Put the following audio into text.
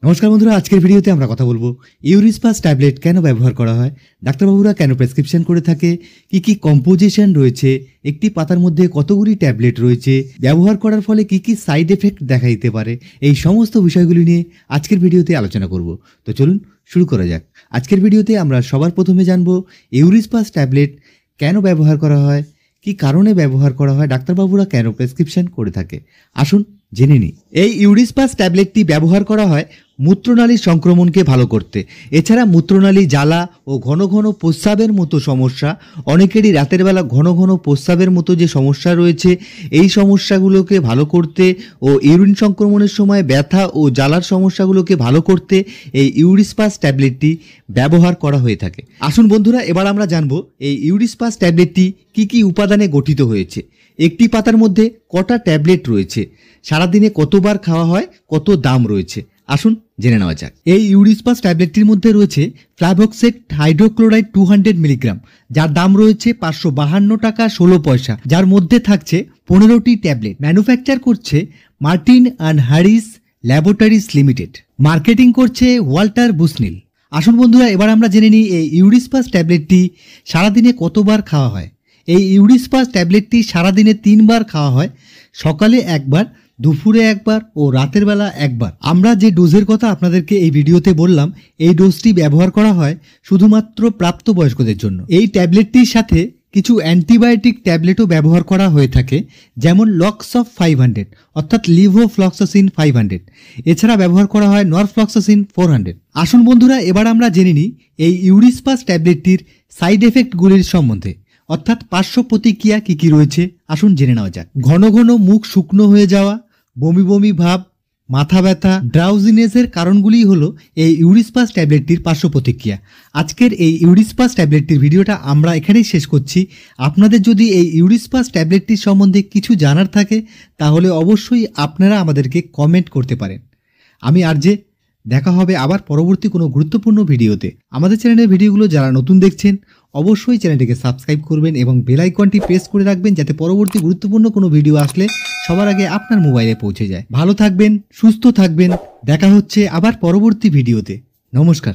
নমস্কার বন্ধুরা, আজকের ভিডিওতে আমরা কথা বলবো ইউরিসপাস ট্যাবলেট কেন ব্যবহার করা হয়, ডাক্তারবাবুরা কেন প্রেসক্রিপশন করে থাকে, কি কি কম্পোজিশন রয়েছে, একটি পাতার মধ্যে কতগুলি ট্যাবলেট রয়েছে, ব্যবহার করার ফলে কি কি সাইড এফেক্ট দেখা দিতে পারে, এই সমস্ত বিষয়গুলি নিয়ে আজকের ভিডিওতে আলোচনা করব। তো চলুন শুরু করা যাক। আজকের ভিডিওতে আমরা সবার প্রথমে জানবো ইউরিসপাস ট্যাবলেট কেন ব্যবহার করা হয়, কি কারণে ব্যবহার করা হয়, ডাক্তারবাবুরা কেন প্রেসক্রিপশন করে থাকে। আসুন জেনে নিই। এই ইউরিসপাস ট্যাবলেটটি ব্যবহার করা হয় মূত্রনালীর সংক্রমণকে ভালো করতে। এছাড়া মূত্রনালী জ্বালা ও ঘন ঘন প্রস্রাবের মতো সমস্যা, অনেকেরই রাতের বেলা ঘন ঘন প্রস্রাবের মতো যে সমস্যা রয়েছে, এই সমস্যাগুলোকে ভালো করতে ও ইউরিন সংক্রমণের সময় ব্যথা ও জ্বালার সমস্যাগুলোকে ভালো করতে এই ইউরিসপাস ট্যাবলেটটি ব্যবহার করা হয়ে থাকে। আসুন বন্ধুরা, এবার আমরা জানবো এই ইউরিসপাস ট্যাবলেটটি কি কি উপাদানে গঠিত হয়েছে, একটি পাতার মধ্যে কটা ট্যাবলেট রয়েছে, সারাদিনে কতবার খাওয়া হয়, কত দাম রয়েছে। আসুন জেনে নেওয়া যাক। এই ইউরিসপাস ট্যাবলেটটির মধ্যে রয়েছে ফ্লাভক্সেট হাইড্রোক্লোরাইড 200 মিলিগ্রাম, যার দাম রয়েছে 552 টাকা 16 পয়সা, যার মধ্যে থাকছে 15টি ট্যাবলেট। ম্যানুফ্যাকচার করছে Martin and Harris laboratories limited, marketing করছে ওয়াল্টার বুসনিল। আসুন বন্ধুরা, এবার আমরা জেনে নিই এই ইউরিসপাস ট্যাবলেটটি সারাদিনে কতবার খাওয়া হয়। এই ইউরিসপাস ট্যাবলেটটি সারাদিনে 3 বার খাওয়া হয়, সকালে একবার, দুপুরে একবার ও রাতের বেলা একবার। আমরা যে ডোজের কথা আপনাদেরকে এই ভিডিওতে বললাম, এই ডোজটি ব্যবহার করা হয় শুধুমাত্র প্রাপ্তবয়স্কদের জন্য। এই ট্যাবলেটটির সাথে কিছু অ্যান্টিবায়োটিক ট্যাবলেটও ব্যবহার করা হয়ে থাকে, যেমন লক্স অফ 500 অর্থাৎ লিভোফ্লক্সাসিন 500। এছাড়া ব্যবহার করা হয় নরফ্লক্সাসিন 400। আসুন বন্ধুরা, এবার আমরা জেনে নিই এই ইউরিসপাস ট্যাবলেটটির সাইড এফেক্টগুলির সম্বন্ধে, অর্থাৎ পার্শ্ব প্রতিক্রিয়া কী কী রয়েছে। আসুন জেনে নেওয়া যাক। ঘন ঘন মুখ শুকনো হয়ে যাওয়া, বমি বমি ভাব, মাথা ব্যথা, ড্রাউজিনেসের কারণগুলি হলো এই ইউরিসপাস ট্যাবলেটটির পার্শ্ব প্রতিক্রিয়া। আজকের এই ইউরিসপাস ট্যাবলেটটির ভিডিওটা আমরা এখানেই শেষ করছি। আপনাদের যদি এই ইউরিসপাস ট্যাবলেটটির সম্বন্ধে কিছু জানার থাকে, তাহলে অবশ্যই আপনারা আমাদেরকে কমেন্ট করতে পারেন। আমি আরজে, দেখা হবে আবার পরবর্তী কোনো গুরুত্বপূর্ণ ভিডিওতে। আমাদের চ্যানেলের ভিডিওগুলো যারা নতুন দেখছেন, অবশ্যই চ্যানেলটিকে সাবস্ক্রাইব করবেন এবং বেল আইকনটি প্রেস করে রাখবেন, যাতে পরবর্তী গুরুত্বপূর্ণ কোনো ভিডিও আসলে সবার আগে আপনার মোবাইলে পৌঁছে যায়। ভালো থাকবেন, সুস্থ থাকবেন, দেখা হচ্ছে আবার পরবর্তী ভিডিওতে। নমস্কার।